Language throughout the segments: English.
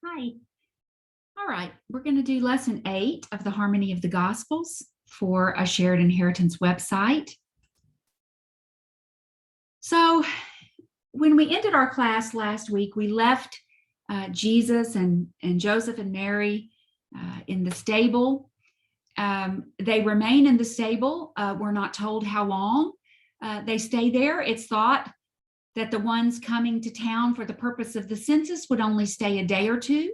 Hi. All right, we're going to do lesson 8 of the Harmony of the Gospels for a Shared Inheritance website. So, when we ended our class last week, we left Jesus and Joseph and Mary in the stable. They remain in the stable. We're not told how long they stay there. It's thought that the ones coming to town for the purpose of the census would only stay a day or two.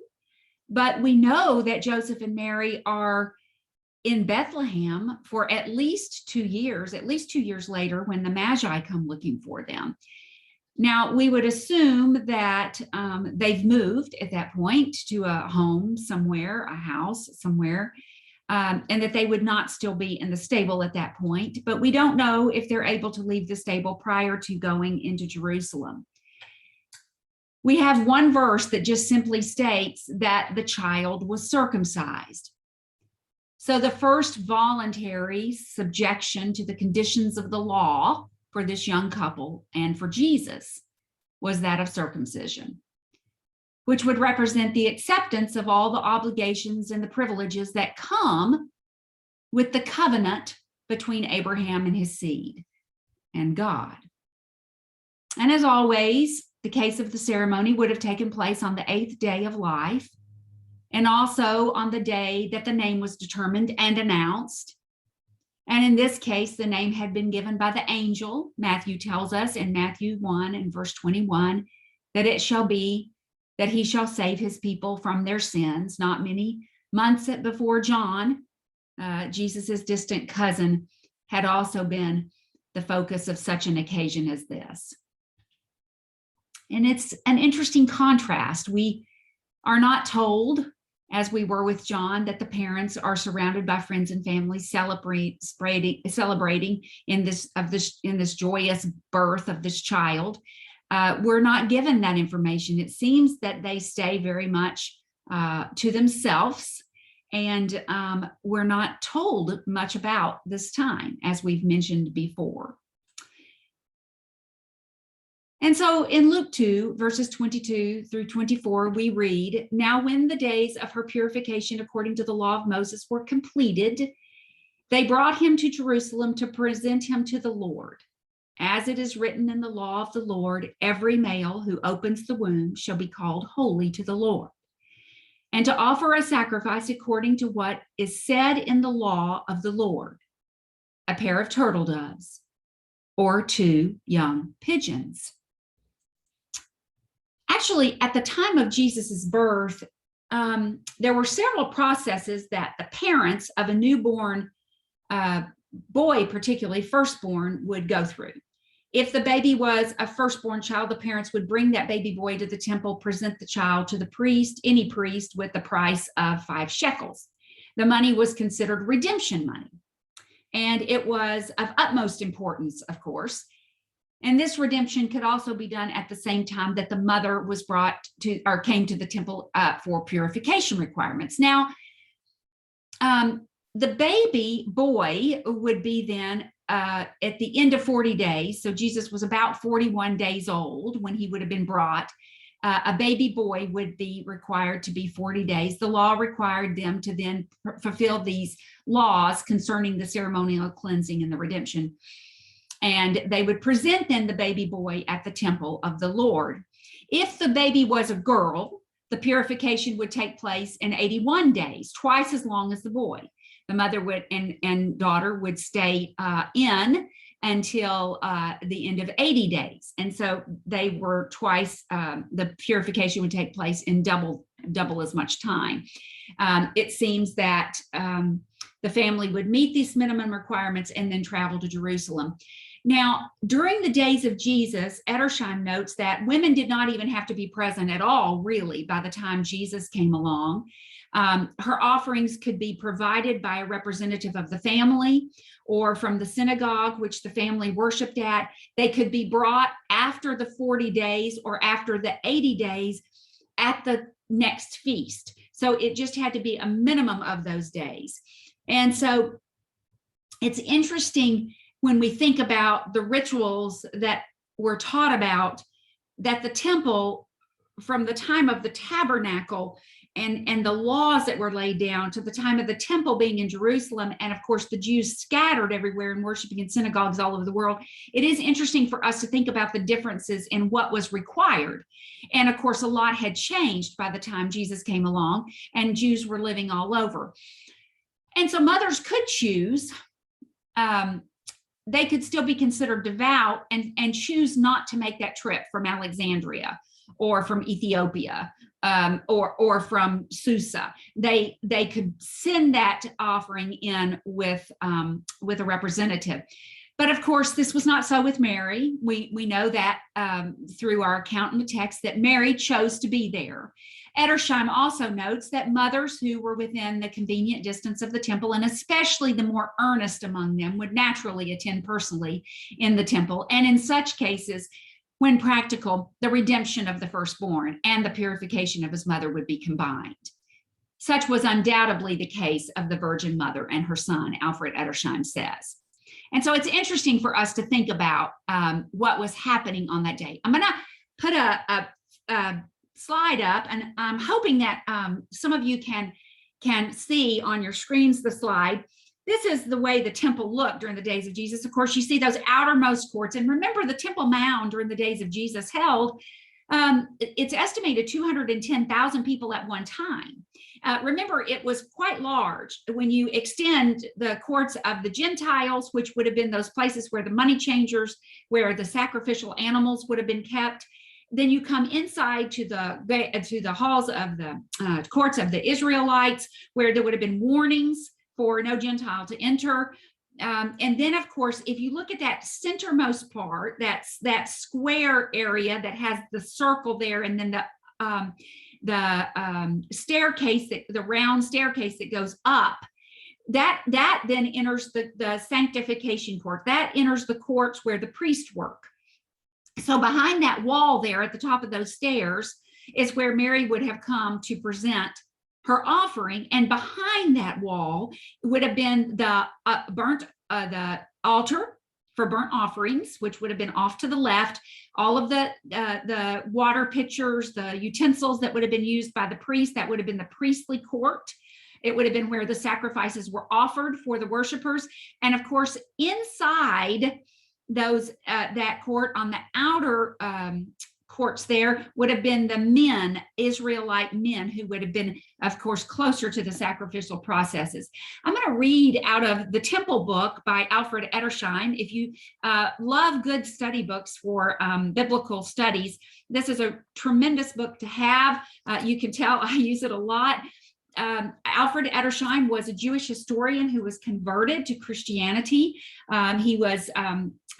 But we know that Joseph and Mary are in Bethlehem for at least 2 years later when the Magi come looking for them. Now, we would assume that they've moved at that point to a home somewhere, a house somewhere, and that they would not still be in the stable at that point. But we don't know if they're able to leave the stable prior to going into Jerusalem. We have one verse that just simply states that the child was circumcised. So the first voluntary subjection to the conditions of the law for this young couple and for Jesus was that of circumcision, which would represent the acceptance of all the obligations and the privileges that come with the covenant between Abraham and his seed and God. And as always, the case of the ceremony would have taken place on the 8th day of life, and also on the day that the name was determined and announced. And in this case, the name had been given by the angel. Matthew tells us in Matthew 1 and verse 21 that it shall be that he shall save his people from their sins. Not many months before John, Jesus's distant cousin, had also been the focus of such an occasion as this. And it's an interesting contrast. We are not told, as we were with John, that the parents are surrounded by friends and family celebrating in this joyous birth of this child. We're not given that information. It seems that they stay very much to themselves, and we're not told much about this time, as we've mentioned before. And so in Luke 2, verses 22 through 24, we read, "Now when the days of her purification according to the law of Moses were completed, they brought him to Jerusalem to present him to the Lord. As it is written in the law of the Lord, every male who opens the womb shall be called holy to the Lord. And to offer a sacrifice according to what is said in the law of the Lord, a pair of turtle doves or 2 young pigeons." Actually, at the time of Jesus's birth, there were several processes that the parents of a newborn boy, particularly firstborn, would go through. If the baby was a firstborn child, the parents would bring that baby boy to the temple, present the child to the priest, any priest, with the price of 5 shekels. The money was considered redemption money, and it was of utmost importance, of course. And this redemption could also be done at the same time that the mother was brought to or came to the temple for purification requirements. Now, the baby boy would be then at the end of 40 days. So Jesus was about 41 days old when he would have been brought. A baby boy would be required to be 40 days. The law required them to then fulfill these laws concerning the ceremonial cleansing and the redemption. And they would present then the baby boy at the temple of the Lord. If the baby was a girl, the purification would take place in 81 days, twice as long as the boy. The mother would and daughter would stay in until the end of 80 days. And so they were twice, the purification would take place in double as much time. It seems that the family would meet these minimum requirements and then travel to Jerusalem. Now, during the days of Jesus, Edersheim notes that women did not even have to be present at all, really, by the time Jesus came along. Her offerings could be provided by a representative of the family or from the synagogue, which the family worshiped at. They could be brought after the 40 days or after the 80 days at the next feast. So it just had to be a minimum of those days. And so it's interesting when we think about the rituals that were taught about, that the temple from the time of the tabernacle and the laws that were laid down to the time of the temple being in Jerusalem, and of course the Jews scattered everywhere and worshiping in synagogues all over the world, it is interesting for us to think about the differences in what was required. And of course, a lot had changed by the time Jesus came along, and Jews were living all over. And so mothers could choose, they could still be considered devout and choose not to make that trip from Alexandria or from Ethiopia, or from Susa. They could send that offering in with a representative. But of course, this was not so with Mary. We know that through our account in the text that Mary chose to be there. Edersheim also notes that mothers who were within the convenient distance of the temple, and especially the more earnest among them, would naturally attend personally in the temple. And in such cases, when practical, the redemption of the firstborn and the purification of his mother would be combined. Such was undoubtedly the case of the Virgin Mother and her son, Alfred Edersheim says. And so it's interesting for us to think about what was happening on that day. I'm going to put a slide up, and I'm hoping that some of you can see on your screens the slide. This is the way the temple looked during the days of Jesus. Of course, you see those outermost courts. And remember, the Temple Mount during the days of Jesus held, it's estimated 210,000 people at one time. Remember, it was quite large. When you extend the courts of the Gentiles, which would have been those places where the money changers, where the sacrificial animals would have been kept, then you come inside to the halls of the courts of the Israelites, where there would have been warnings for no Gentile to enter. And then, of course, if you look at that centermost part, that's that square area that has the circle there, and then the staircase, the round staircase that goes up, that then enters the sanctification court. That enters the courts where the priests work. So behind that wall there at the top of those stairs is where Mary would have come to present her offering, and behind that wall would have been the the altar for burnt offerings, which would have been off to the left. All of the water pitchers, the utensils that would have been used by the priest, that would have been the priestly court. It would have been where the sacrifices were offered for the worshipers. And of course, inside those that court on the outer courts there would have been the men, Israelite men, who would have been, of course, closer to the sacrificial processes. I'm going to read out of the Temple Book by Alfred Edersheim. If you love good study books for biblical studies, this is a tremendous book to have. You can tell I use it a lot. Alfred Edersheim was a Jewish historian who was converted to Christianity. He was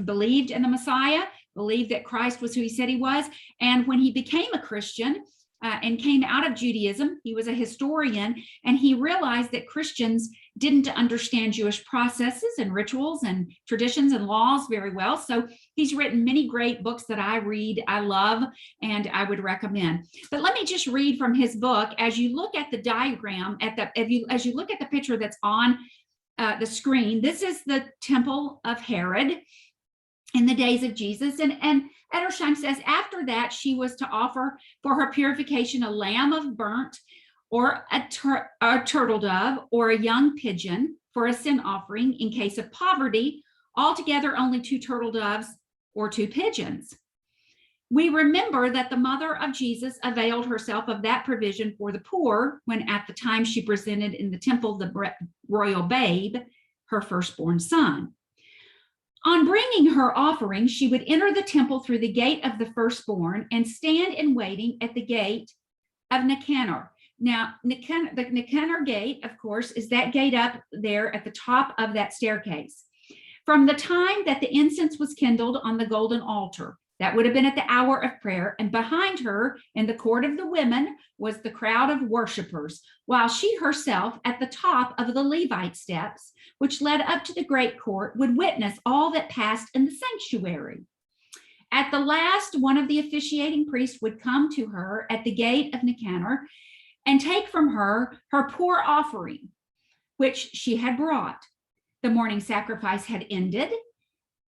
believed in the Messiah, believed that Christ was who he said he was. And when he became a Christian and came out of Judaism, he was a historian, and he realized that Christians didn't understand Jewish processes and rituals and traditions and laws very well. So he's written many great books that I read, I love, and I would recommend. But let me just read from his book. As you look at the diagram, as you look at the picture that's on the screen, this is the temple of Herod in the days of Jesus. And Edersheim says after that, she was to offer for her purification a lamb of burnt, or a turtle dove, or a young pigeon for a sin offering in case of poverty, altogether only 2 turtle doves or 2 pigeons. We remember that the mother of Jesus availed herself of that provision for the poor when at the time she presented in the temple the royal babe, her firstborn son. On bringing her offering, she would enter the temple through the gate of the firstborn and stand in waiting at the gate of Nicanor. Now, the Nicanor gate, of course, is that gate up there at the top of that staircase. From the time that the incense was kindled on the golden altar, that would have been at the hour of prayer, and behind her in the court of the women was the crowd of worshipers, while she herself at the top of the Levite steps, which led up to the great court, would witness all that passed in the sanctuary. At the last, one of the officiating priests would come to her at the gate of Nicanor and take from her her poor offering, which she had brought. The morning sacrifice had ended,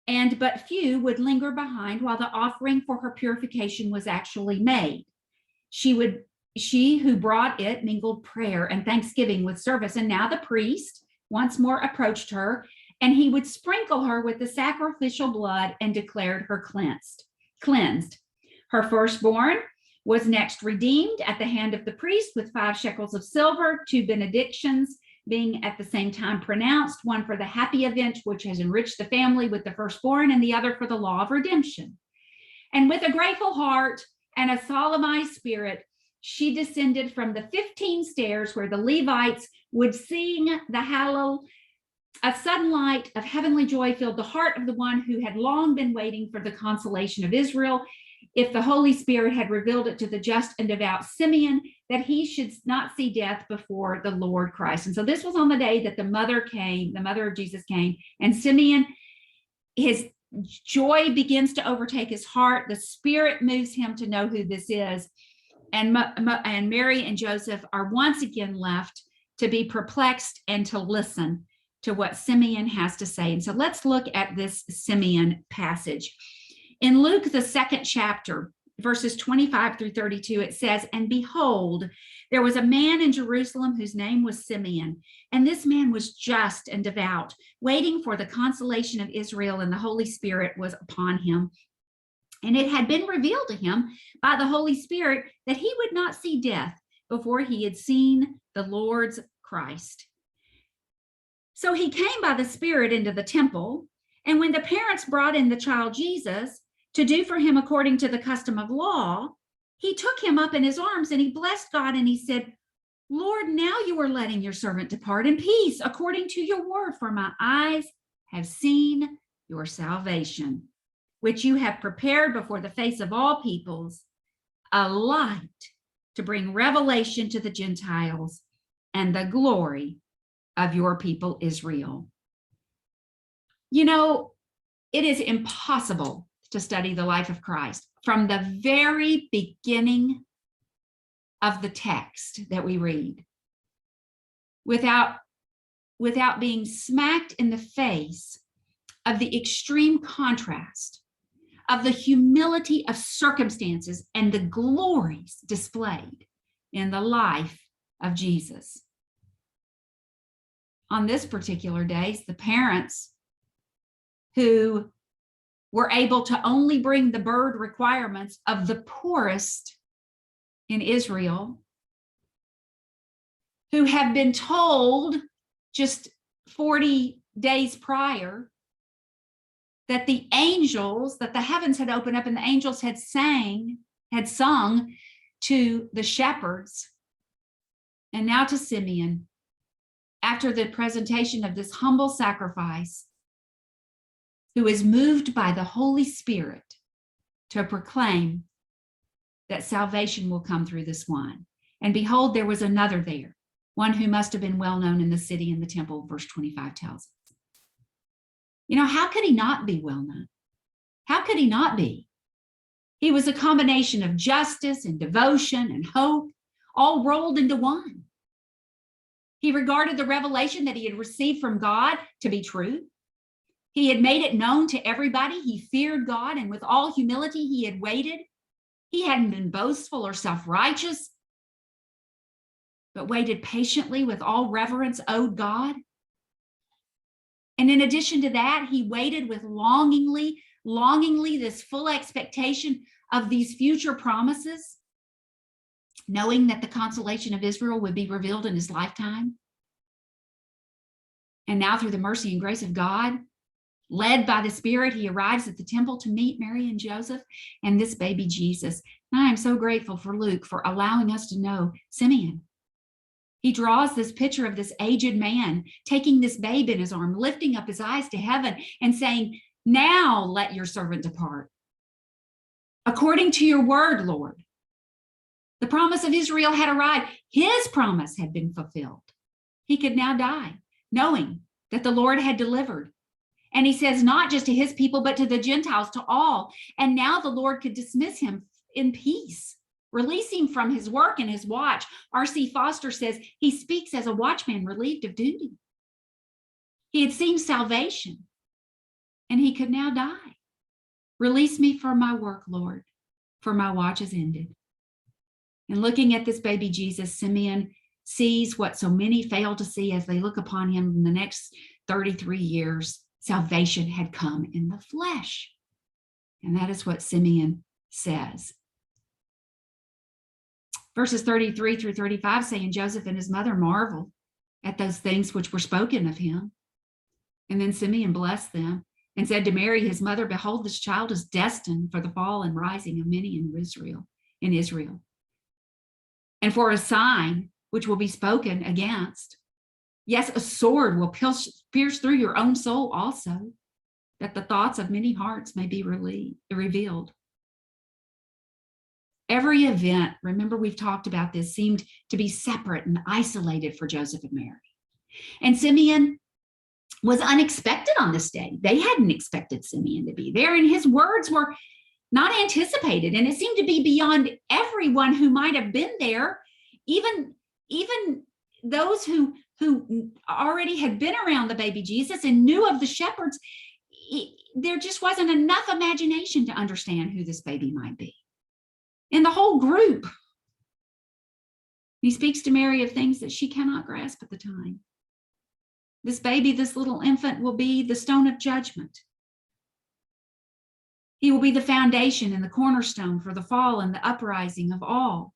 and but few would linger behind while the offering for her purification was actually made. She who brought it mingled prayer and thanksgiving with service. And now the priest once more approached her, and he would sprinkle her with the sacrificial blood and declared her cleansed. Her firstborn was next redeemed at the hand of the priest with 5 shekels of silver, 2 benedictions being at the same time pronounced, one for the happy event which has enriched the family with the firstborn, and the other for the law of redemption. And with a grateful heart and a solemnized spirit, she descended from the 15 stairs where the Levites would sing the Hallel. A sudden light of heavenly joy filled the heart of the one who had long been waiting for the consolation of Israel. If the Holy Spirit had revealed it to the just and devout Simeon, that he should not see death before the Lord Christ. And so this was on the day that the mother of Jesus came, and Simeon, his joy begins to overtake his heart. The Spirit moves him to know who this is. And Mary and Joseph are once again left to be perplexed and to listen to what Simeon has to say. And so let's look at this Simeon passage. In Luke, the 2nd chapter, verses 25 through 32, it says, "And behold, there was a man in Jerusalem whose name was Simeon. And this man was just and devout, waiting for the consolation of Israel, and the Holy Spirit was upon him. And it had been revealed to him by the Holy Spirit that he would not see death before he had seen the Lord's Christ. So he came by the Spirit into the temple, and when the parents brought in the child Jesus to do for him according to the custom of law, he took him up in his arms and he blessed God and he said, 'Lord, now you are letting your servant depart in peace according to your word, for my eyes have seen your salvation, which you have prepared before the face of all peoples, a light to bring revelation to the Gentiles and the glory of your people Israel.'" You know, it is impossible to study the life of Christ from the very beginning of the text that we read without being smacked in the face of the extreme contrast of the humility of circumstances and the glories displayed in the life of Jesus. On this particular day, the parents who were able to only bring the bird requirements of the poorest in Israel, who have been told just 40 days prior that the angels, that the heavens had opened up and the angels had sung to the shepherds, and now to Simeon, after the presentation of this humble sacrifice, who is moved by the Holy Spirit to proclaim that salvation will come through this one. And behold, there was another there, one who must have been well known in the city and the temple, verse 25 tells us. You know, how could he not be well known? How could he not be? He was a combination of justice and devotion and hope, all rolled into one. He regarded the revelation that he had received from God to be true. He had made it known to everybody. He feared God, and with all humility, he had waited. He hadn't been boastful or self-righteous, but waited patiently with all reverence owed God. And in addition to that, he waited with longingly this full expectation of these future promises, knowing that the consolation of Israel would be revealed in his lifetime. And now, through the mercy and grace of God, led by the Spirit, he arrives at the temple to meet Mary and Joseph and this baby Jesus. And I am so grateful for Luke for allowing us to know Simeon. He draws this picture of this aged man taking this babe in his arm, lifting up his eyes to heaven and saying, "Now let your servant depart. According to your word, Lord." The promise of Israel had arrived. His promise had been fulfilled. He could now die, knowing that the Lord had delivered. And he says, not just to his people, but to the Gentiles, to all. And now the Lord could dismiss him in peace, releasing from his work and his watch. R.C. Foster says he speaks as a watchman relieved of duty. He had seen salvation, and he could now die. "Release me from my work, Lord, for my watch is ended." And looking at this baby Jesus, Simeon sees what so many fail to see as they look upon him in the next 33 years. Salvation had come in the flesh. And that is what Simeon says. Verses 33 through 35 say, and Joseph and his mother marveled at those things which were spoken of him. And then Simeon blessed them and said to Mary, his mother, behold, this child is destined for the fall and rising of many in Israel. And for a sign which will be spoken against. Yes, a sword will pierce through your own soul also, that the thoughts of many hearts may be revealed. Every event, remember we've talked about this, seemed to be separate and isolated for Joseph and Mary. And Simeon was unexpected on this day. They hadn't expected Simeon to be there, and his words were not anticipated. And it seemed to be beyond everyone who might have been there, even those who already had been around the baby Jesus and knew of the shepherds. There just wasn't enough imagination to understand who this baby might be. In the whole group, he speaks to Mary of things that she cannot grasp at the time. This baby, this little infant, will be the stone of judgment. He will be the foundation and the cornerstone for the fall and the uprising of all.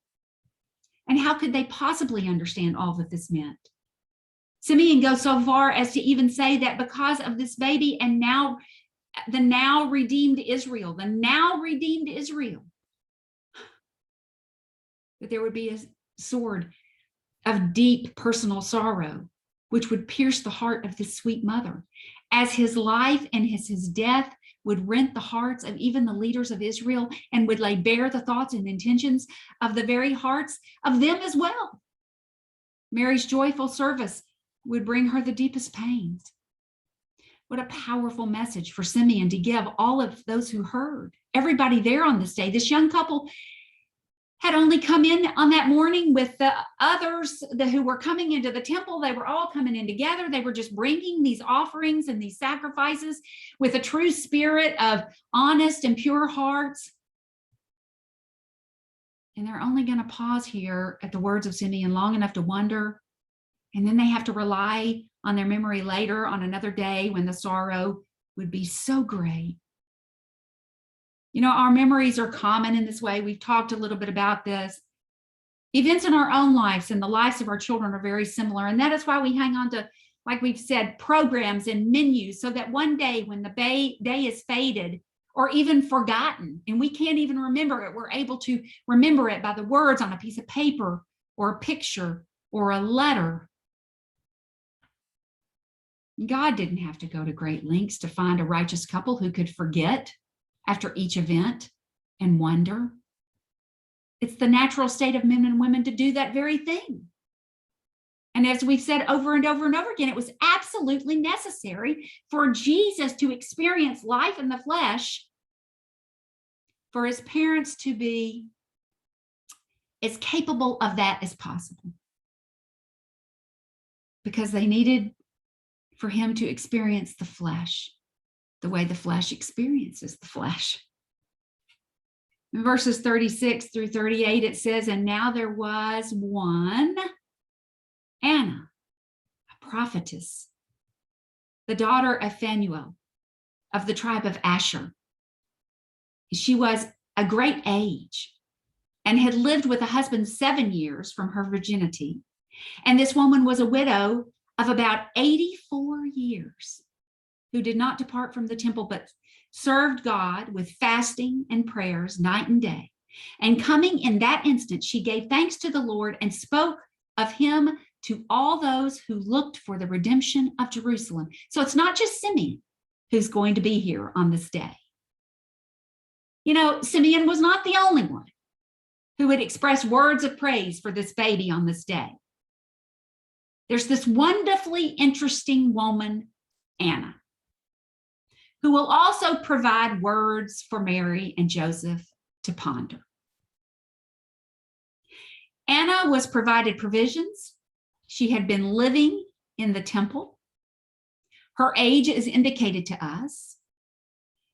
And how could they possibly understand all that this meant? Simeon goes so far as to even say that because of this baby and now the now redeemed Israel, that there would be a sword of deep personal sorrow, which would pierce the heart of this sweet mother, as his life and his death would rent the hearts of even the leaders of Israel and would lay bare the thoughts and intentions of the very hearts of them as well. Mary's joyful service would bring her the deepest pains. What a powerful message for Simeon to give all of those who heard, everybody there on this day. This young couple had only come in on that morning with the others who were coming into the temple. They were all coming in together. They were just bringing these offerings and these sacrifices with a true spirit of honest and pure hearts. And they're only going to pause here at the words of Simeon long enough to wonder. And then they have to rely on their memory later on another day when the sorrow would be so great. You know, our memories are common in this way. We've talked a little bit about this. Events in our own lives and the lives of our children are very similar. And that is why we hang on to, like we've said, programs and menus, so that one day when the day is faded or even forgotten, and we can't even remember it, we're able to remember it by the words on a piece of paper or a picture or a letter. God didn't have to go to great lengths to find a righteous couple who could forget after each event and wonder. It's the natural state of men and women to do that very thing. And as we've said over and over and over again, it was absolutely necessary for Jesus to experience life in the flesh, for his parents to be as capable of that as possible, because they needed for him to experience the flesh the way the flesh experiences the flesh. In verses 36 through 38, it says, and now there was one, Anna, a prophetess, the daughter of Phanuel of the tribe of Asher. She was a great age and had lived with a husband 7 years from her virginity. And this woman was a widow of about 84 years, who did not depart from the temple, but served God with fasting and prayers night and day. And coming in that instant, she gave thanks to the Lord and spoke of him to all those who looked for the redemption of Jerusalem. So it's not just Simeon who's going to be here on this day. You know, Simeon was not the only one who would express words of praise for this baby on this day. There's this wonderfully interesting woman, Anna, who will also provide words for Mary and Joseph to ponder. Anna was provided provisions. She had been living in the temple. Her age is indicated to us.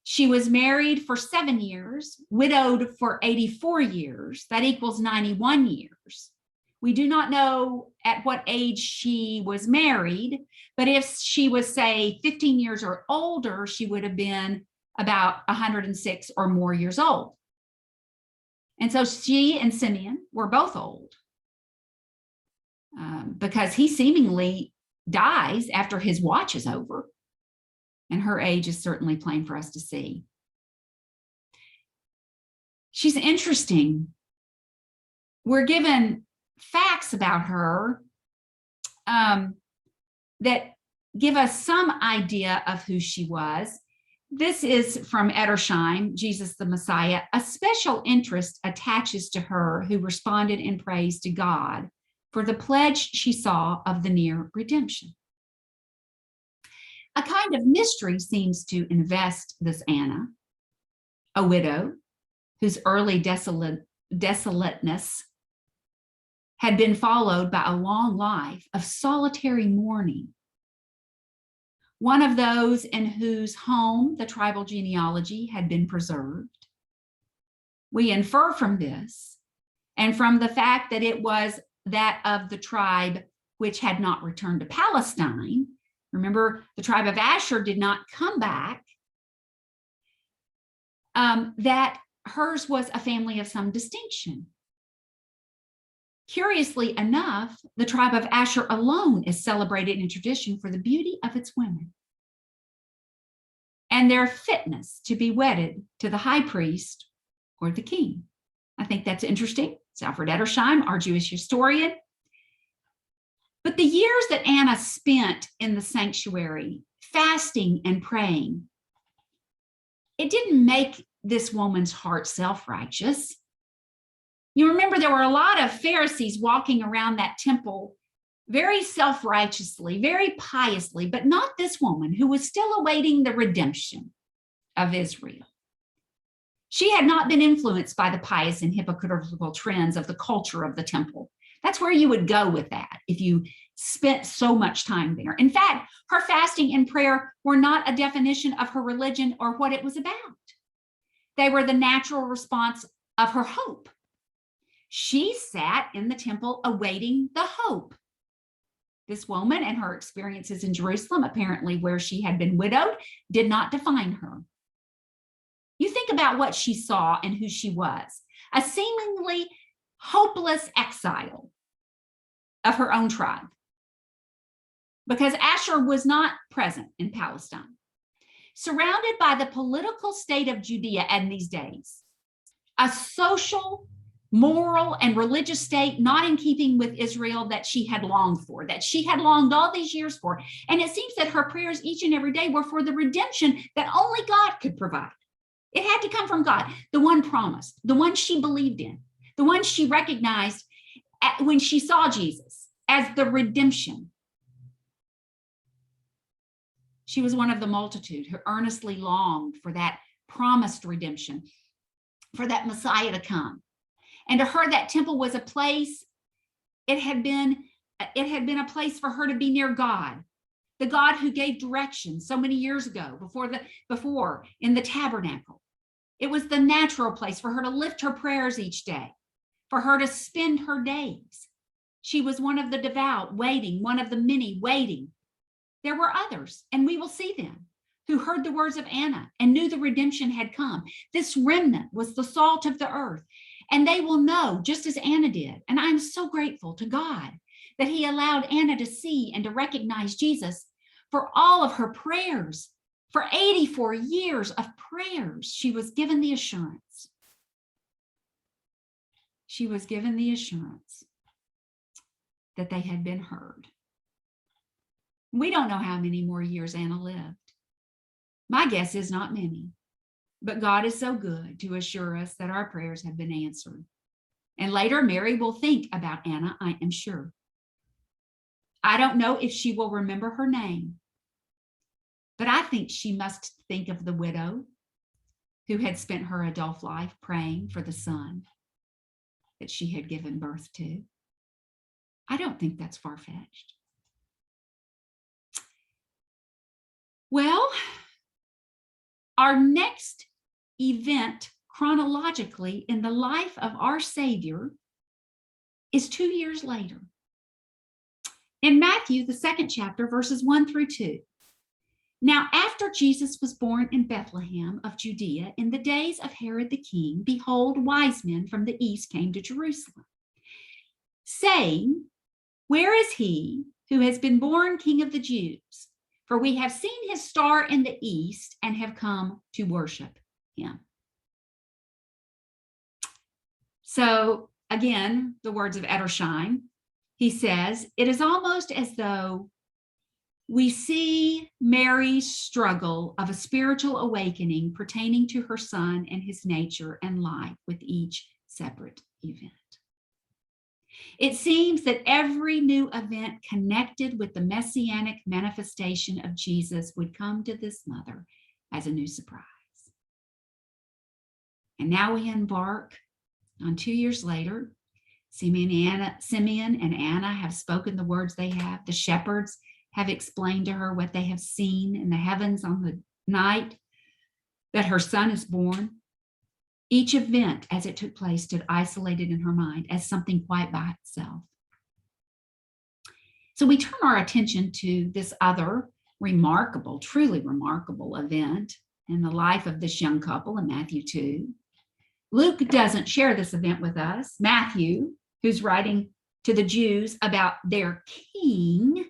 She was married for 7 years, widowed for 84 years. That equals 91 years. We do not know at what age she was married, but if she was, say, 15 years or older, she would have been about 106 or more years old. And so she and Simeon were both old, because he seemingly dies after his watch is over. And her age is certainly plain for us to see. She's interesting. We're given facts about her that give us some idea of who she was. This is from Edersheim, Jesus the Messiah. A special interest attaches to her who responded in praise to God for the pledge she saw of the near redemption. A kind of mystery seems to invest this Anna, a widow whose early desolateness had been followed by a long life of solitary mourning. One of those in whose home the tribal genealogy had been preserved. We infer from this, and from the fact that it was that of the tribe which had not returned to Palestine. Remember, the tribe of Asher did not come back, that hers was a family of some distinction. Curiously enough, the tribe of Asher alone is celebrated in tradition for the beauty of its women and their fitness to be wedded to the high priest or the king. I think that's interesting. It's Alfred Edersheim, our Jewish historian. But the years that Anna spent in the sanctuary, fasting and praying, it didn't make this woman's heart self-righteous. You remember there were a lot of Pharisees walking around that temple very self-righteously, very piously, but not this woman who was still awaiting the redemption of Israel. She had not been influenced by the pious and hypocritical trends of the culture of the temple. That's where you would go with that if you spent so much time there. In fact, her fasting and prayer were not a definition of her religion or what it was about. They were the natural response of her hope. She sat in the temple awaiting the hope. This woman and her experiences in Jerusalem, apparently where she had been widowed, did not define her. You think about what she saw and who she was, a seemingly hopeless exile of her own tribe, because Asher was not present in Palestine. Surrounded by the political state of Judea in these days, a social, moral, and religious state not in keeping with Israel that she had longed for, that she had longed all these years for. And it seems that her prayers each and every day were for the redemption that only God could provide. It had to come from God, the one promised, the one she believed in, the one she recognized when she saw Jesus as the redemption. She was one of the multitude who earnestly longed for that promised redemption, for that Messiah to come. And to her, that temple was a place, it had been a place for her to be near God, the God who gave direction so many years ago before in the tabernacle. It was the natural place for her to lift her prayers each day, for her to spend her days. She was one of the devout waiting, one of the many waiting. There were others, and we will see them, who heard the words of Anna and knew the redemption had come. This remnant was the salt of the earth, and they will know just as Anna did. And I'm so grateful to God that he allowed Anna to see and to recognize Jesus for all of her prayers. For 84 years of prayers, she was given the assurance. She was given the assurance that they had been heard. We don't know how many more years Anna lived. My guess is not many, but God is so good to assure us that our prayers have been answered. And later, Mary will think about Anna, I am sure. I don't know if she will remember her name, but I think she must think of the widow who had spent her adult life praying for the son that she had given birth to. I don't think that's far-fetched. Well, Our next event chronologically in the life of our Savior is 2 years later. In Matthew, the 2nd chapter, verses 1 through 2. Now, after Jesus was born in Bethlehem of Judea, in the days of Herod the king, behold, wise men from the east came to Jerusalem, saying, where is he who has been born King of the Jews? For we have seen his star in the east and have come to worship him. So again, the words of Edersheim, he says, it is almost as though we see Mary's struggle of a spiritual awakening pertaining to her son and his nature and life with each separate event. It seems that every new event connected with the messianic manifestation of Jesus would come to this mother as a new surprise. And now we embark on 2 years later. Simeon and Anna have spoken the words they have. The shepherds have explained to her what they have seen in the heavens on the night that her son is born. Each event as it took place stood isolated in her mind as something quite by itself. So we turn our attention to this other remarkable, truly remarkable event in the life of this young couple in Matthew 2. Luke doesn't share this event with us. Matthew, who's writing to the Jews about their king,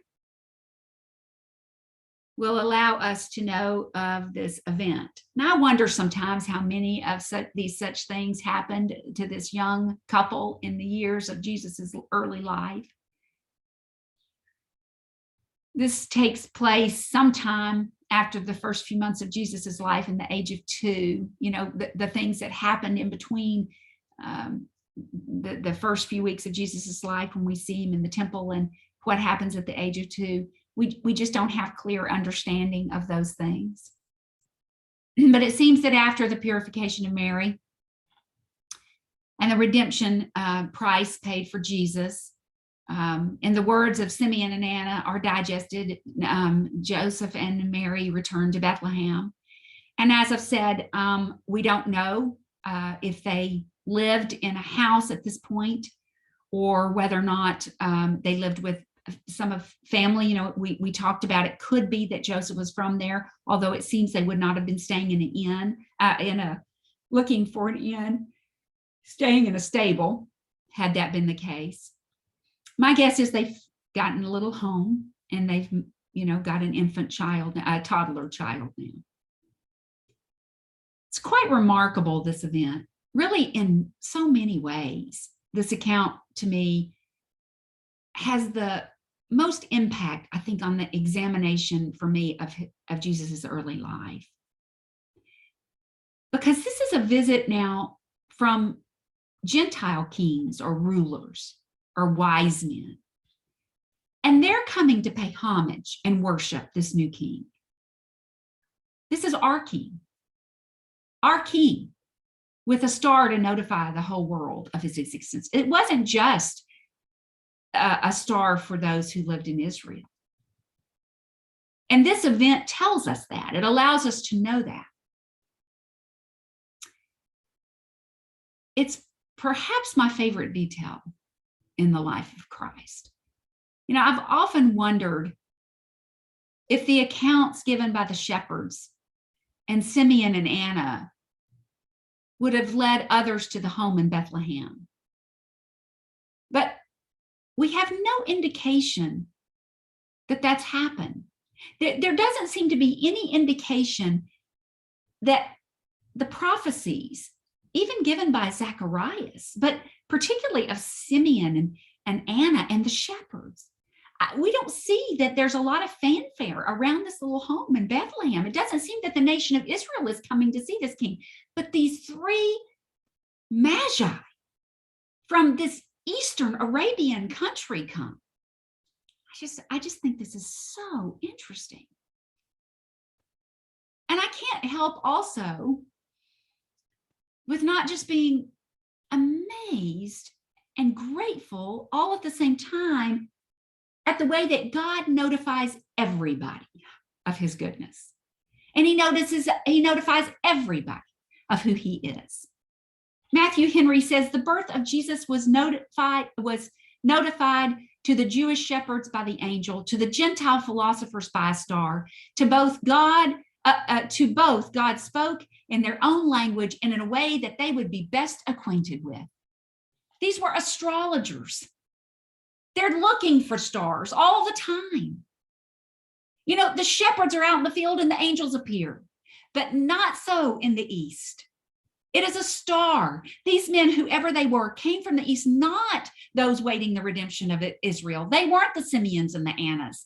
will allow us to know of this event. Now, I wonder sometimes how many of such things happened to this young couple in the years of Jesus's early life. This takes place sometime after the first few months of Jesus's life in the age of 2. You know, the things that happened in between the first few weeks of Jesus's life when we see him in the temple and what happens at the age of 2. We just don't have clear understanding of those things. But it seems that after the purification of Mary and the redemption price paid for Jesus, in the words of Simeon and Anna are digested, Joseph and Mary returned to Bethlehem. And as I've said, we don't know if they lived in a house at this point or whether or not they lived with some of family. You know, we talked about it could be that Joseph was from there, although it seems they would not have been staying in an inn, looking for an inn, staying in a stable, had that been the case. My guess is they've gotten a little home and they've, got an infant child, a toddler child now. It's quite remarkable, this event, really in so many ways. This account to me has the most impact, I think, on the examination for me of Jesus's early life. Because this is a visit now from Gentile kings or rulers or wise men. And they're coming to pay homage and worship this new king. This is our king with a star to notify the whole world of his existence. It wasn't just a star for those who lived in Israel. And this event tells us that. It allows us to know that. It's perhaps my favorite detail in the life of Christ. I've often wondered if the accounts given by the shepherds and Simeon and Anna would have led others to the home in Bethlehem. But we have no indication that that's happened. There doesn't seem to be any indication that the prophecies, even given by Zacharias, but particularly of Simeon and Anna and the shepherds, we don't see that there's a lot of fanfare around this little home in Bethlehem. It doesn't seem that the nation of Israel is coming to see this king, but these 3 Magi from this Eastern Arabian country come. I just think this is so interesting. And I can't help also with not just being amazed and grateful all at the same time at the way that God notifies everybody of his goodness. And he notifies everybody of who he is. Matthew Henry says the birth of Jesus was notified to the Jewish shepherds by the angel, to the Gentile philosophers by a star, to both God spoke in their own language and in a way that they would be best acquainted with. These were astrologers. They're looking for stars all the time. You know, the shepherds are out in the field and the angels appear, but not so in the East. It is a star. These men, whoever they were, came from the East, not those waiting the redemption of Israel. They weren't the Simeons and the Annas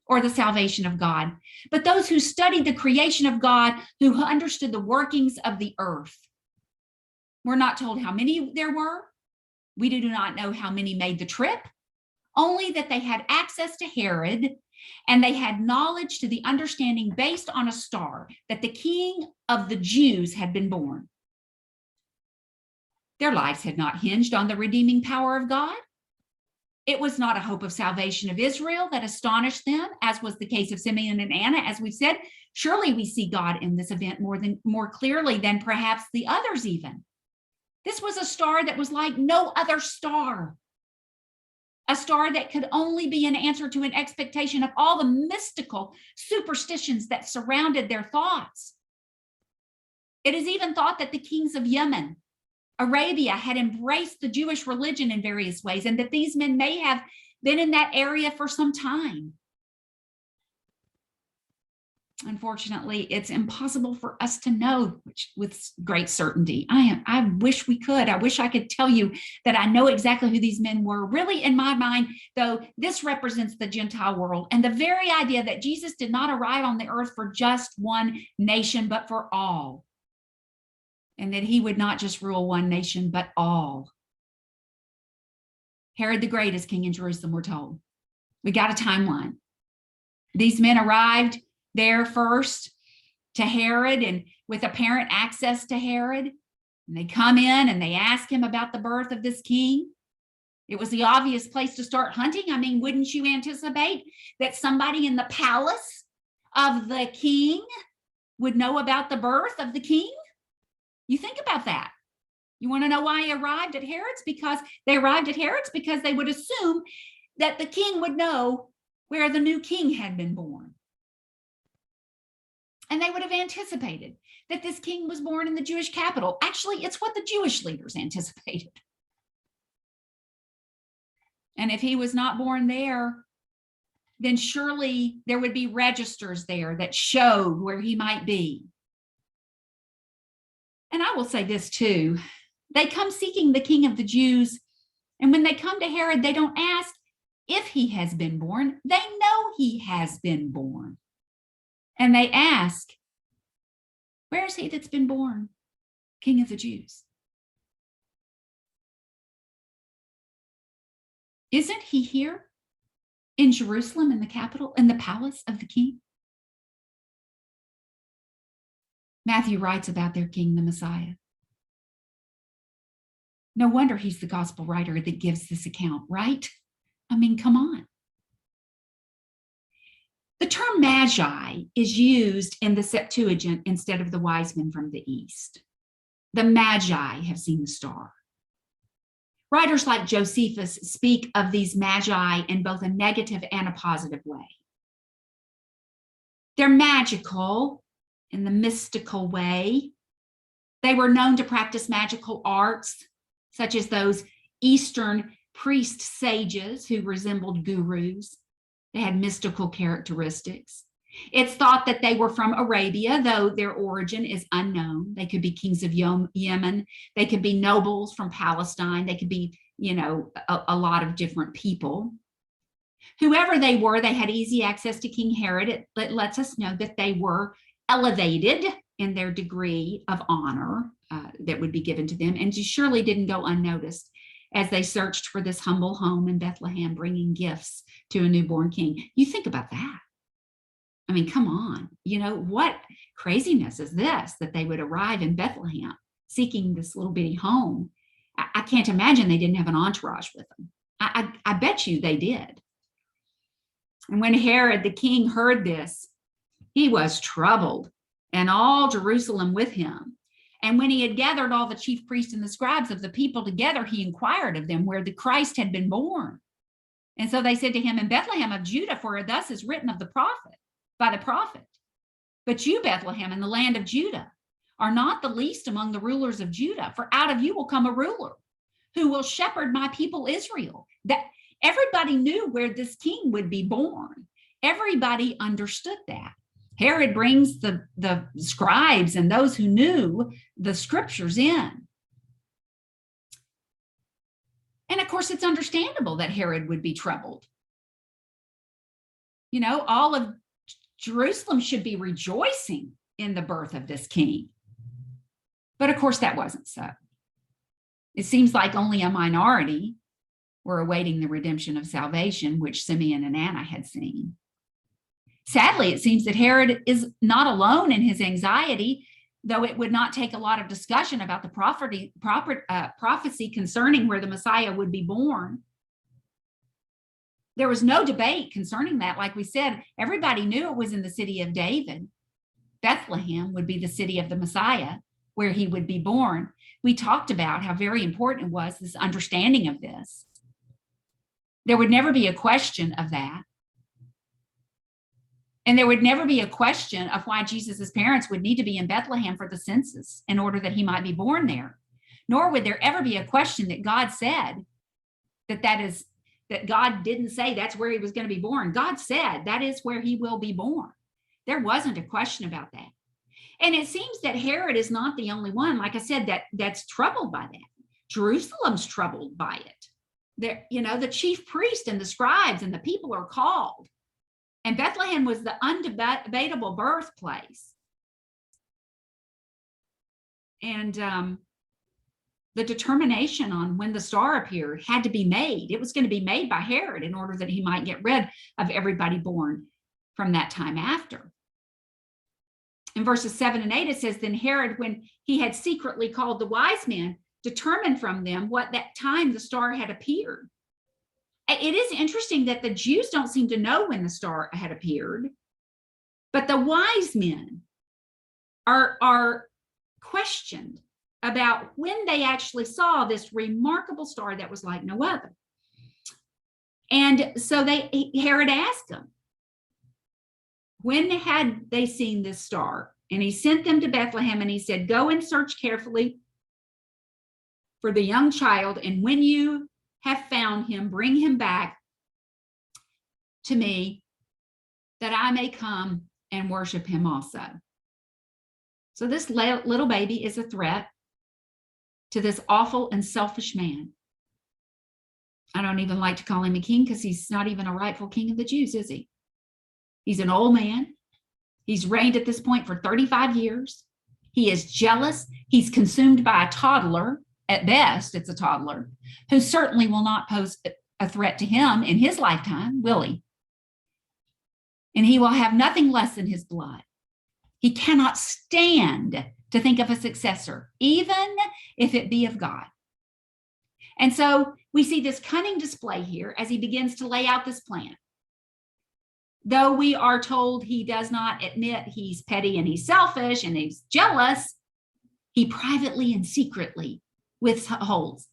or the salvation of God, but those who studied the creation of God, who understood the workings of the earth. We're not told how many there were. We do not know how many made the trip, only that they had access to Herod and they had knowledge to the understanding based on a star that the King of the Jews had been born. Their lives had not hinged on the redeeming power of God. It was not a hope of salvation of Israel that astonished them, as was the case of Simeon and Anna. As we've said, surely we see God in this event more clearly than perhaps the others even. This was a star that was like no other star. A star that could only be an answer to an expectation of all the mystical superstitions that surrounded their thoughts. It is even thought that the kings of Yemen, Arabia, had embraced the Jewish religion in various ways, and that these men may have been in that area for some time. Unfortunately, it's impossible for us to know with great certainty. I wish we could. I wish I could tell you that I know exactly who these men were. Really, in my mind, though, this represents the Gentile world and the very idea that Jesus did not arrive on the earth for just one nation, but for all. And that he would not just rule one nation, but all. Herod the Great is king in Jerusalem, we're told. We got a timeline. These men arrived there first to Herod and with apparent access to Herod. And they come in and they ask him about the birth of this king. It was the obvious place to start hunting. I mean, wouldn't you anticipate that somebody in the palace of the king would know about the birth of the king? You think about that. You want to know why they arrived at Herod's? Because they would assume that the king would know where the new king had been born. And they would have anticipated that this king was born in the Jewish capital. Actually, it's what the Jewish leaders anticipated. And if he was not born there, then surely there would be registers there that showed where he might be. And I will say this too. They come seeking the King of the Jews. And when they come to Herod, they don't ask if he has been born. They know he has been born. And they ask, where is he that's been born, King of the Jews? Isn't he here in Jerusalem, in the capital, in the palace of the king? Matthew writes about their king, the Messiah. No wonder he's the gospel writer that gives this account, right? I mean, come on. The term Magi is used in the Septuagint instead of the wise men from the East. The Magi have seen the star. Writers like Josephus speak of these Magi in both a negative and a positive way. They're magical in the mystical way. They were known to practice magical arts, such as those Eastern priest sages who resembled gurus. They had mystical characteristics. It's thought that they were from Arabia, though their origin is unknown. They could be kings of Yemen. They could be nobles from Palestine. They could be, a lot of different people. Whoever they were, they had easy access to King Herod. It lets us know that they were elevated in their degree of honor that would be given to them, and surely didn't go unnoticed as they searched for this humble home in Bethlehem, bringing gifts to a newborn king. You think about that. I mean, come on. What craziness is this, that they would arrive in Bethlehem seeking this little bitty home? I can't imagine they didn't have an entourage with them. I bet you they did. And when Herod the king heard this, he was troubled and all Jerusalem with him. And when he had gathered all the chief priests and the scribes of the people together, he inquired of them where the Christ had been born. And so they said to him, in Bethlehem of Judah, for thus is written of the prophet, by the prophet. But you, Bethlehem, in the land of Judah, are not the least among the rulers of Judah, for out of you will come a ruler who will shepherd my people Israel. That everybody knew where this king would be born. Everybody understood that. Herod brings the scribes and those who knew the scriptures in. And of course, it's understandable that Herod would be troubled. You know, all of Jerusalem should be rejoicing in the birth of this king. But of course, that wasn't so. It seems like only a minority were awaiting the redemption of salvation, which Simeon and Anna had seen. Sadly, it seems that Herod is not alone in his anxiety, though it would not take a lot of discussion about the prophecy concerning where the Messiah would be born. There was no debate concerning that. Like we said, everybody knew it was in the city of David. Bethlehem would be the city of the Messiah, where he would be born. We talked about how very important it was, this understanding of this. There would never be a question of that. And there would never be a question of why Jesus's parents would need to be in Bethlehem for the census in order that he might be born there. Nor would there ever be a question that God said that God didn't say that's where he was going to be born. God said that is where he will be born. There wasn't a question about that. And it seems that Herod is not the only one, like I said, that's troubled by that. Jerusalem's troubled by it. The chief priest and the scribes and the people are called. And Bethlehem was the undebatable birthplace. And the determination on when the star appeared had to be made. It was going to be made by Herod in order that he might get rid of everybody born from that time after. In verses 7 and 8, it says, then Herod, when he had secretly called the wise men, determined from them what that time the star had appeared. It is interesting that the Jews don't seem to know when the star had appeared, but the wise men are questioned about when they actually saw this remarkable star that was like no other. And so Herod asked them, when had they seen this star? And he sent them to Bethlehem and he said, go and search carefully for the young child, and when you have found him, bring him back to me that I may come and worship him also. So this little baby is a threat to this awful and selfish man. I don't even like to call him a king because he's not even a rightful king of the Jews, is he? He's an old man. He's reigned at this point for 35 years. He is jealous. He's consumed by a toddler. At best, it's a toddler who certainly will not pose a threat to him in his lifetime, will he? And he will have nothing less than his blood. He cannot stand to think of a successor, even if it be of God. And so we see this cunning display here as he begins to lay out this plan. Though we are told he does not admit he's petty and he's selfish and he's jealous, he privately and secretly withholds.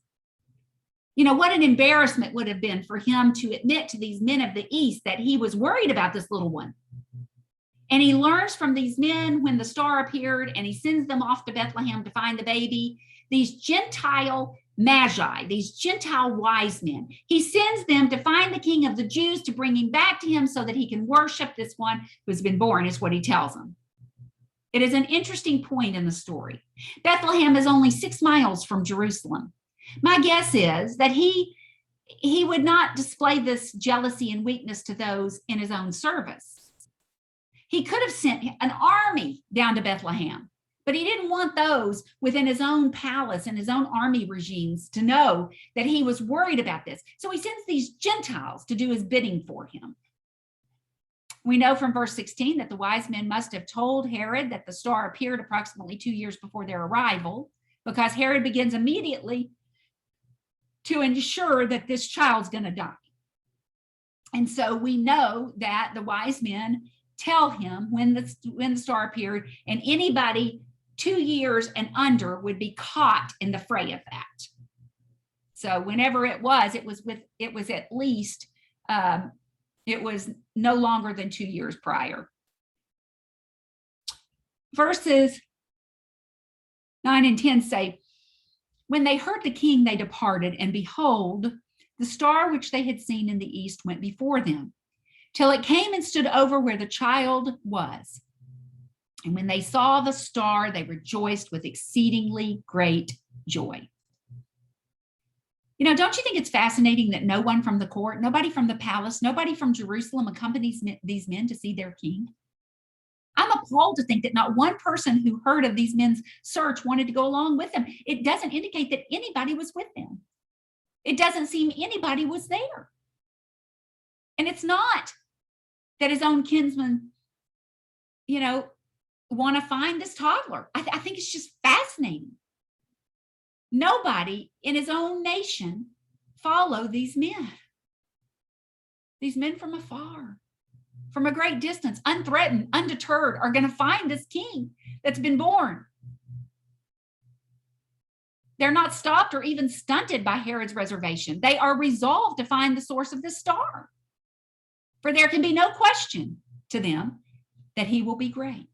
You know, what an embarrassment would have been for him to admit to these men of the East that he was worried about this little one. And he learns from these men when the star appeared, and he sends them off to Bethlehem to find the baby. These Gentile Magi, these Gentile wise men, he sends them to find the king of the Jews to bring him back to him so that he can worship this one who's been born, is what he tells them. It is an interesting point in the story. Bethlehem is only 6 miles from Jerusalem. My guess is that he would not display this jealousy and weakness to those in his own service. He could have sent an army down to Bethlehem, but he didn't want those within his own palace and his own army regimes to know that he was worried about this. So he sends these Gentiles to do his bidding for him. We know from verse 16 that the wise men must have told Herod that the star appeared approximately 2 years before their arrival, because Herod begins immediately to ensure that this child's going to die. And so we know that the wise men tell him when the star appeared, and anybody 2 years and under would be caught in the fray of that. So whenever it was at least, it was no longer than 2 years prior. Verses 9 and 10 say, when they heard the king, they departed, and behold, the star which they had seen in the east went before them, till it came and stood over where the child was. And when they saw the star, they rejoiced with exceedingly great joy. You know, don't you think it's fascinating that no one from the court, nobody from the palace, nobody from Jerusalem accompanies these men to see their king? I'm appalled to think that not one person who heard of these men's search wanted to go along with them. It doesn't indicate that anybody was with them. It doesn't seem anybody was there. And it's not that his own kinsmen, want to find this toddler. I think it's just fascinating. Nobody in his own nation follow these men. These men from afar, from a great distance, unthreatened, undeterred, are going to find this king that's been born. They're not stopped or even stunted by Herod's reservation. They are resolved to find the source of this star. For there can be no question to them that he will be great.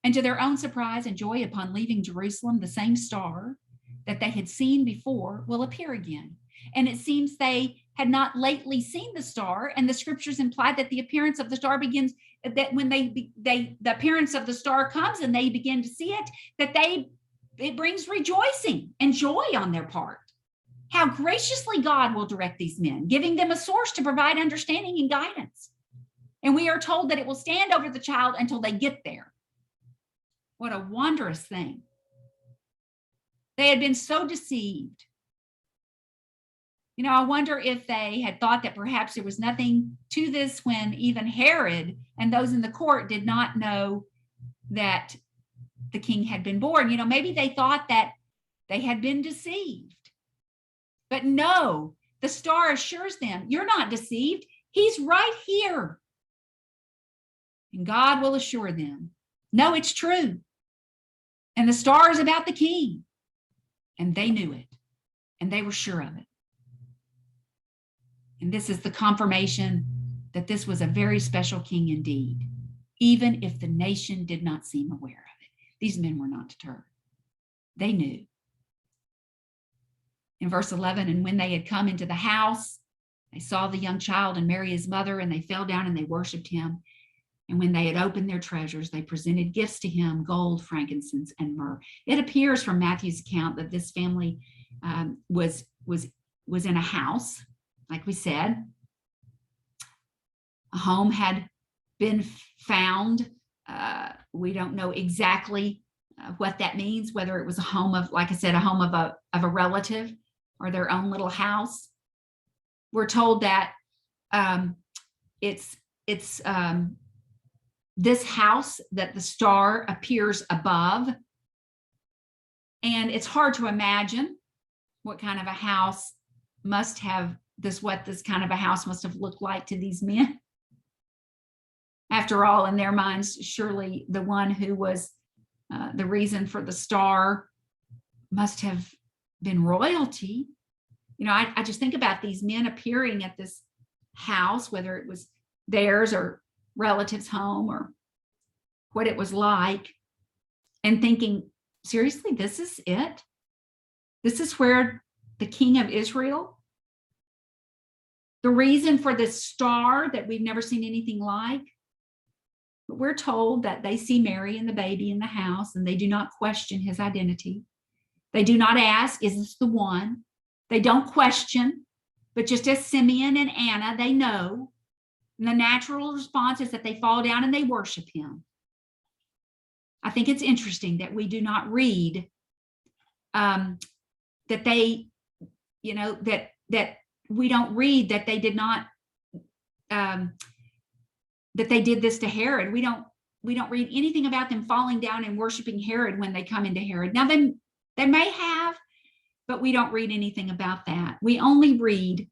And to their own surprise and joy, upon leaving Jerusalem, the same star that they had seen before will appear again. And it seems they had not lately seen the star, and the scriptures imply that the appearance of the star begins, that when the appearance of the star comes and they begin to see it, that it brings rejoicing and joy on their part. How graciously God will direct these men, giving them a source to provide understanding and guidance. And we are told that it will stand over the child until they get there. What a wondrous thing. They had been so deceived. I wonder if they had thought that perhaps there was nothing to this when even Herod and those in the court did not know that the king had been born. Maybe they thought that they had been deceived. But no, the star assures them, you're not deceived. He's right here. And God will assure them, no, it's true. And the star is about the king. And they knew it. And they were sure of it. And this is the confirmation that this was a very special king indeed, even if the nation did not seem aware of it. These men were not deterred. They knew. In verse 11, and when they had come into the house, they saw the young child and Mary his mother, and they fell down and they worshiped him. And when they had opened their treasures, they presented gifts to him, gold, frankincense, and myrrh. It appears from Matthew's account that this family was in a house, like we said. A home had been found. We don't know exactly what that means, whether it was a home of, like I said, a home of a relative or their own little house. We're told that it's this house that the star appears above. And it's hard to imagine what kind of a house what this kind of a house must have looked like to these men. After all, in their minds, surely the one who was the reason for the star must have been royalty. I just think about these men appearing at this house, whether it was theirs or relative's home or what it was like, and thinking, seriously, this is it? This is where the king of Israel, the reason for this star that we've never seen anything like. But we're told that they see Mary and the baby in the house, and they do not question his identity. They do not ask, is this the one? They don't question, but just as Simeon and Anna, they know. And the natural response is that they fall down and they worship him. I think it's interesting that we do not read that they, that we don't read that they did not, that they did this to Herod. We don't read anything about them falling down and worshiping Herod when they come into Herod. Now they may have, but we don't read anything about that. We only read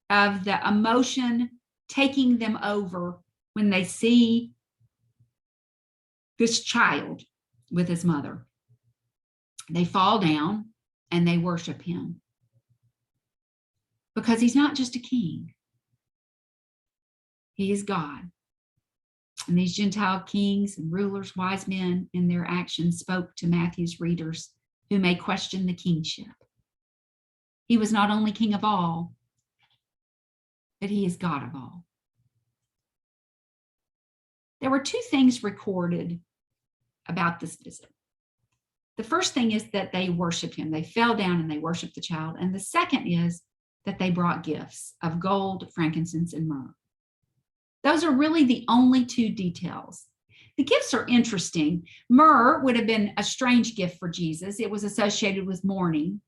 of the emotion taking them over when they see this child with his mother. They fall down and they worship him, because he's not just a king. He is God. And these Gentile kings and rulers, wise men, in their actions spoke to Matthew's readers, who may question the kingship. He was not only king of all, but he is God of all. There were two things recorded about this visit. The first thing is that they worshiped him. They fell down and they worshiped the child. And the second is that they brought gifts of gold, frankincense, and myrrh. Those are really the only two details. The gifts are interesting. Myrrh would have been a strange gift for Jesus. It was associated with mourning.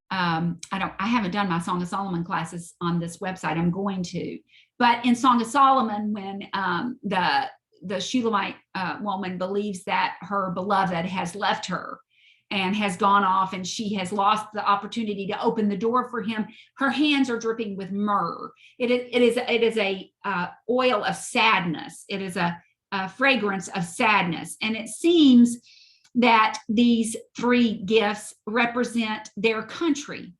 I haven't done my Song of Solomon classes on this website. I'm going to. But in Song of Solomon, when the Shulamite woman believes that her beloved has left her and has gone off, and she has lost the opportunity to open the door for him, her hands are dripping with myrrh. It is a oil of sadness. It is a fragrance of sadness. And it seems that these three gifts represent their country.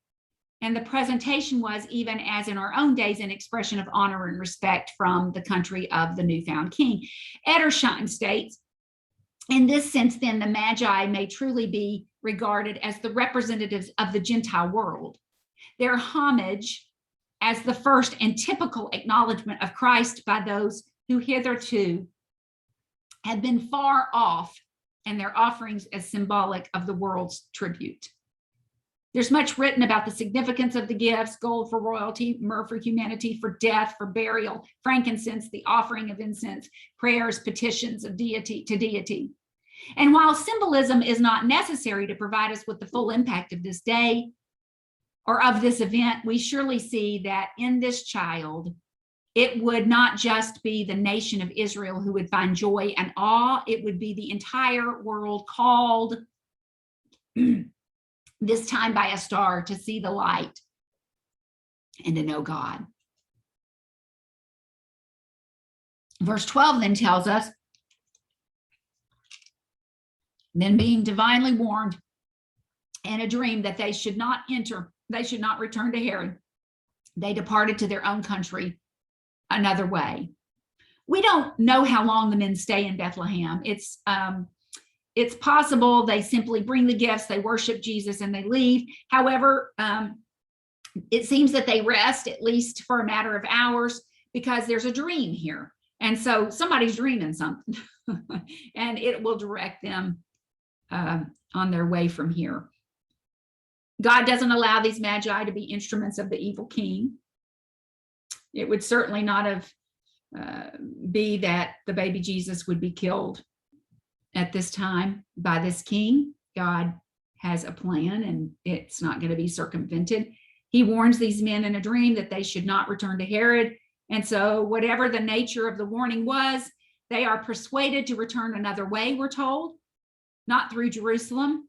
And the presentation was, even as in our own days, an expression of honor and respect from the country of the newfound king. Edersheim states, in this sense, then, the Magi may truly be regarded as the representatives of the Gentile world. Their homage as the first and typical acknowledgement of Christ by those who hitherto had been far off, and their offerings as symbolic of the world's tribute. There's much written about the significance of the gifts: gold for royalty, myrrh for humanity, for death, for burial, frankincense, the offering of incense, prayers, petitions of deity to deity. And while symbolism is not necessary to provide us with the full impact of this day or of this event, we surely see that in this child, it would not just be the nation of Israel who would find joy and awe, it would be the entire world called, this time by a star, to see the light and to know God. Verse 12 then tells us, then being divinely warned in a dream that they should not return to Herod, they departed to their own country another way. We don't know how long the men stay in Bethlehem. It's possible they simply bring the gifts, they worship Jesus, and they leave. However, it seems that they rest at least for a matter of hours, because there's a dream here. And so somebody's dreaming something and it will direct them on their way from here. God doesn't allow these Magi to be instruments of the evil king. It would certainly not have be that the baby Jesus would be killed at this time by this king. God has a plan, and it's not going to be circumvented. He warns these men in a dream that they should not return to Herod. And so whatever the nature of the warning was, they are persuaded to return another way, we're told, not through Jerusalem,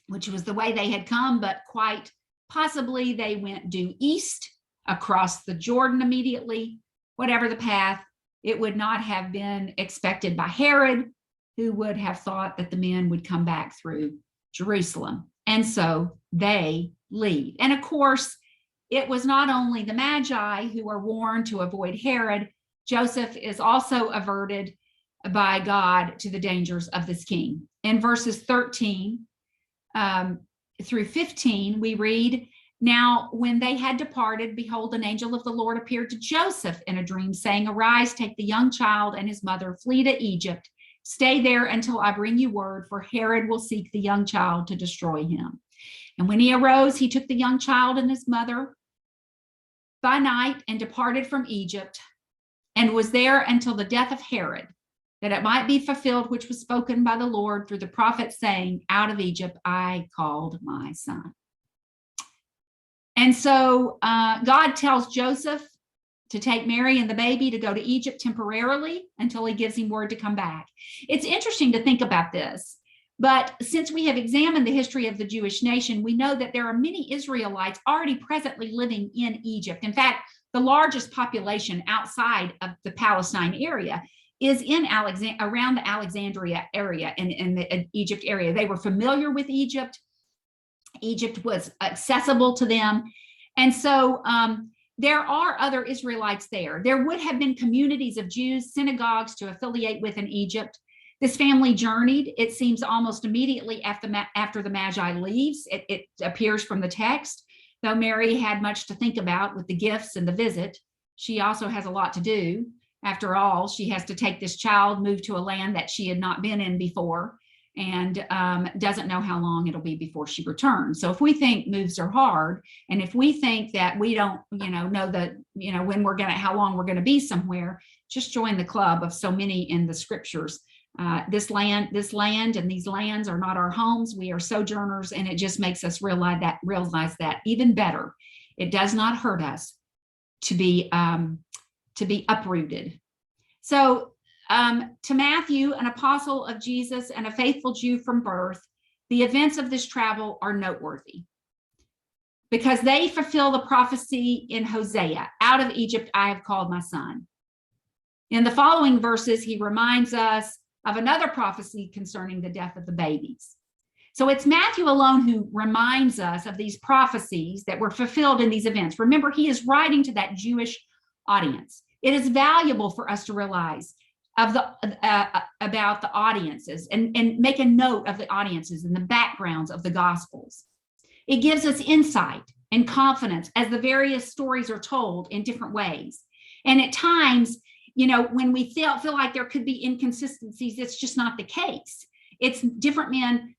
which was the way they had come, but quite possibly they went due east across the Jordan immediately. Whatever the path, it would not have been expected by Herod, who would have thought that the men would come back through Jerusalem. And so they leave. And of course, it was not only the Magi who are warned to avoid Herod. Joseph is also averted by God to the dangers of this king. In verses 13 through 15, we read, now, when they had departed, behold, an angel of the Lord appeared to Joseph in a dream, saying, arise, take the young child and his mother, flee to Egypt. Stay there until I bring you word, for Herod will seek the young child to destroy him. And when he arose, he took the young child and his mother by night and departed from Egypt, and was there until the death of Herod, that it might be fulfilled which was spoken by the Lord through the prophet, saying, out of Egypt I called my son. And so God tells Joseph to take Mary and the baby to go to Egypt temporarily until he gives him word to come back. It's interesting to think about this. But since we have examined the history of the Jewish nation, we know that there are many Israelites already presently living in Egypt. In fact, the largest population outside of the Palestine area is in around the Alexandria area and in the Egypt area. They were familiar with Egypt. Egypt was accessible to them. And so there are other Israelites there. There would have been communities of Jews, synagogues to affiliate with in Egypt. This family journeyed, it seems, almost immediately after the Magi leaves. It appears from the text. Though Mary had much to think about with the gifts and the visit, she also has a lot to do. After all, she has to take this child, move to a land that she had not been in before, and doesn't know how long it'll be before she returns. So if we think moves are hard, and if we think that we don't, know that, when we're how long we're gonna be somewhere, just join the club of so many in the scriptures. This land and these lands are not our homes. We are sojourners, and it just makes us realize that even better. It does not hurt us to be uprooted. So to Matthew, an apostle of Jesus and a faithful Jew from birth, the events of this travel are noteworthy because they fulfill the prophecy in Hosea, "Out of Egypt I have called my son." In the following verses, he reminds us of another prophecy concerning the death of the babies. So it's Matthew alone who reminds us of these prophecies that were fulfilled in these events. Remember, he is writing to that Jewish audience. It is valuable for us to realize about the audiences and make a note of the audiences and the backgrounds of the Gospels. It gives us insight and confidence as the various stories are told in different ways. And at times, when we feel like there could be inconsistencies, it's just not the case. It's different men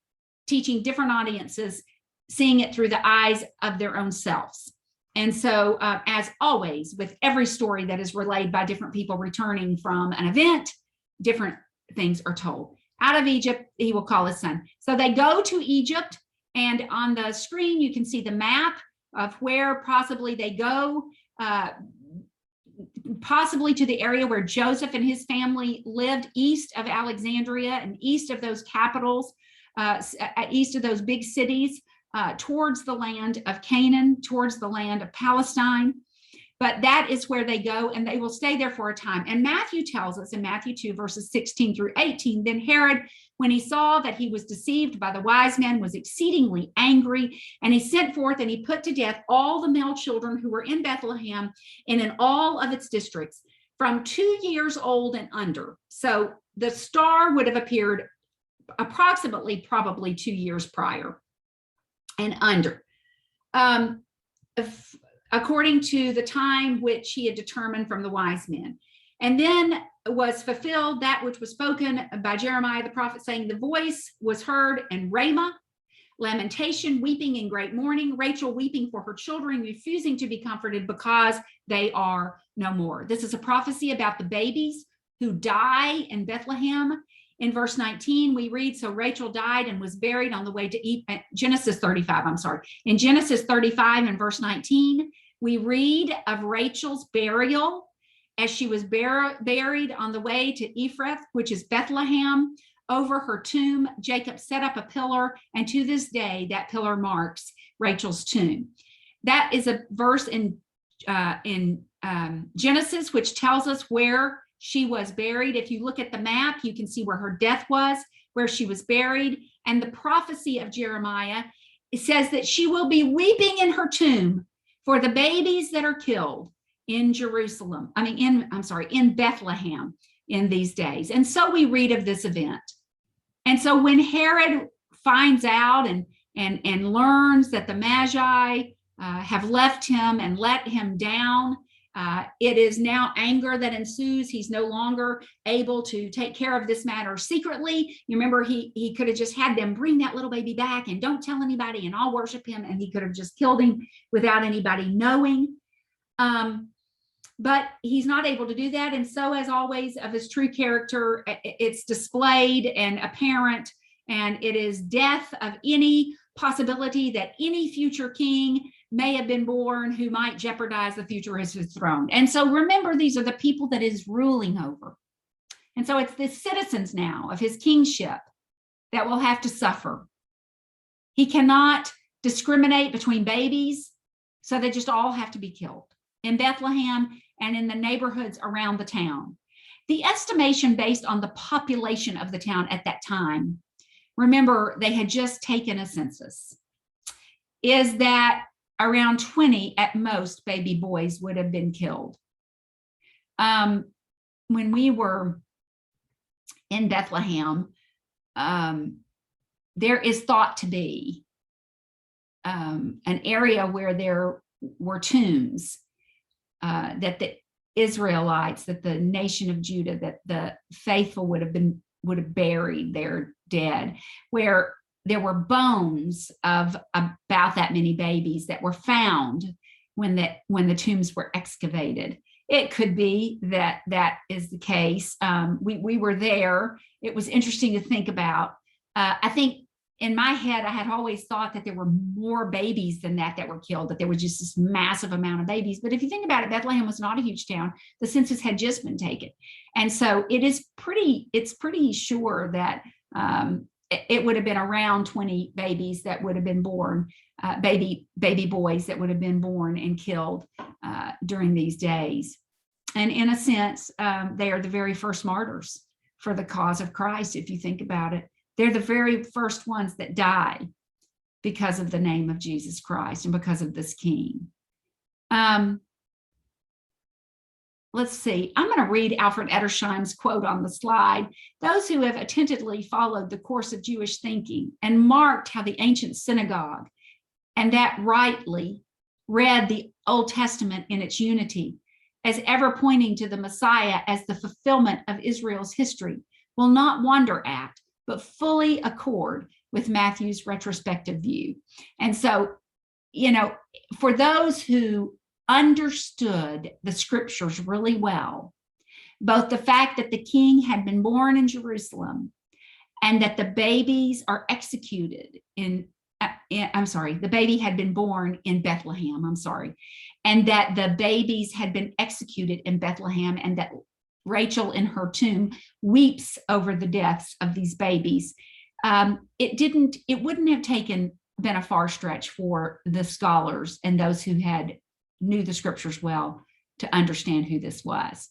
teaching different audiences, seeing it through the eyes of their own selves. And so, as always, with every story that is relayed by different people returning from an event, different things are told. Out of Egypt, he will call his son. So they go to Egypt, and on the screen, you can see the map of where possibly they go, possibly to the area where Joseph and his family lived, east of Alexandria and east of those capitals, east of those big cities, towards the land of Canaan, towards the land of Palestine. But that is where they go, and they will stay there for a time. And Matthew tells us in Matthew 2, verses 16 through 18, then Herod, when he saw that he was deceived by the wise men, was exceedingly angry, and he sent forth and he put to death all the male children who were in Bethlehem and in all of its districts, from 2 years old and under. So the star would have appeared approximately, probably 2 years prior and under. According to the time which he had determined from the wise men. And then was fulfilled that which was spoken by Jeremiah the prophet, saying, the voice was heard in Ramah, lamentation, weeping in great mourning, Rachel weeping for her children, refusing to be comforted because they are no more. This is a prophecy about the babies who die in Bethlehem. In verse 19, we read, so Rachel died and was buried on the way to Genesis 35, I'm sorry. In Genesis 35 and verse 19, we read of Rachel's burial as she was buried on the way to Ephrath, which is Bethlehem. Over her tomb, Jacob set up a pillar, and to this day, that pillar marks Rachel's tomb. That is a verse in Genesis, which tells us where she was buried. If you look at the map, you can see where her death was, where she was buried. And the prophecy of Jeremiah, it says that she will be weeping in her tomb for the babies that are killed in in Bethlehem in these days. And so we read of this event. And so when Herod finds out and learns that the Magi have left him and let him down, it is now anger that ensues. He's no longer able to take care of this matter secretly. You remember, he could have just had them bring that little baby back and don't tell anybody and I'll worship him. And he could have just killed him without anybody knowing. But he's not able to do that. And so, as always, of his true character, it's displayed and apparent. And it is death of any possibility that any future king may have been born who might jeopardize the future of his throne. And so remember, these are the people that is ruling over. And so it's the citizens now of his kingship that will have to suffer. He cannot discriminate between babies, so they just all have to be killed in Bethlehem and in the neighborhoods around the town. The estimation based on the population of the town at that time, remember they had just taken a census, is that around 20 at most baby boys would have been killed. When we were in Bethlehem, there is thought to be an area where there were tombs that the Israelites, that the nation of Judah, that the faithful would have buried their dead, where there were bones of about that many babies that were found when the tombs were excavated. It could be that that is the case. We were there. It was interesting to think about. I think in my head, I had always thought that there were more babies than that were killed, that there was just this massive amount of babies. But if you think about it, Bethlehem was not a huge town. The census had just been taken. And so it's pretty sure that it would have been around 20 babies that would have been born, baby boys that would have been born and killed during these days. And in a sense, they are the very first martyrs for the cause of Christ, if you think about it. They're the very first ones that die because of the name of Jesus Christ and because of this king. Let's see. I'm going to read Alfred Edersheim's quote on the slide. Those who have attentively followed the course of Jewish thinking and marked how the ancient synagogue, and that rightly, read the Old Testament in its unity as ever pointing to the Messiah as the fulfillment of Israel's history, will not wonder at, but fully accord with Matthew's retrospective view. And so, for those who understood the scriptures really well, both the fact that the king had been born in Jerusalem and that the babies are executed the baby had been born in Bethlehem, and that the babies had been executed in Bethlehem, and that Rachel in her tomb weeps over the deaths of these babies. It wouldn't have been a far stretch for the scholars and those who knew the scriptures well to understand who this was.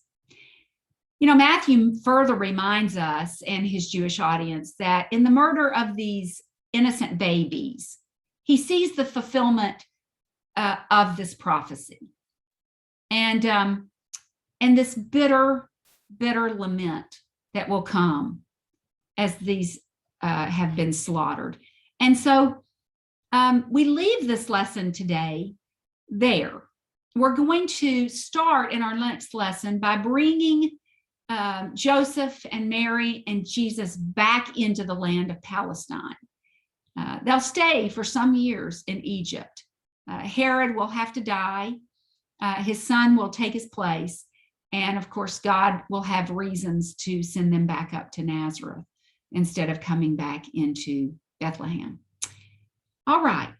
Matthew further reminds us and his Jewish audience that in the murder of these innocent babies, he sees the fulfillment of this prophecy, and this bitter lament that will come as these have been slaughtered. And so we leave this lesson today there. We're going to start in our next lesson by bringing Joseph and Mary and Jesus back into the land of Palestine. They'll stay for some years in Egypt. Herod will have to die. His son will take his place. And of course, God will have reasons to send them back up to Nazareth instead of coming back into Bethlehem. All right.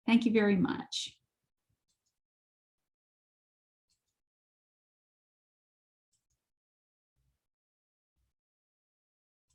Thank you very much.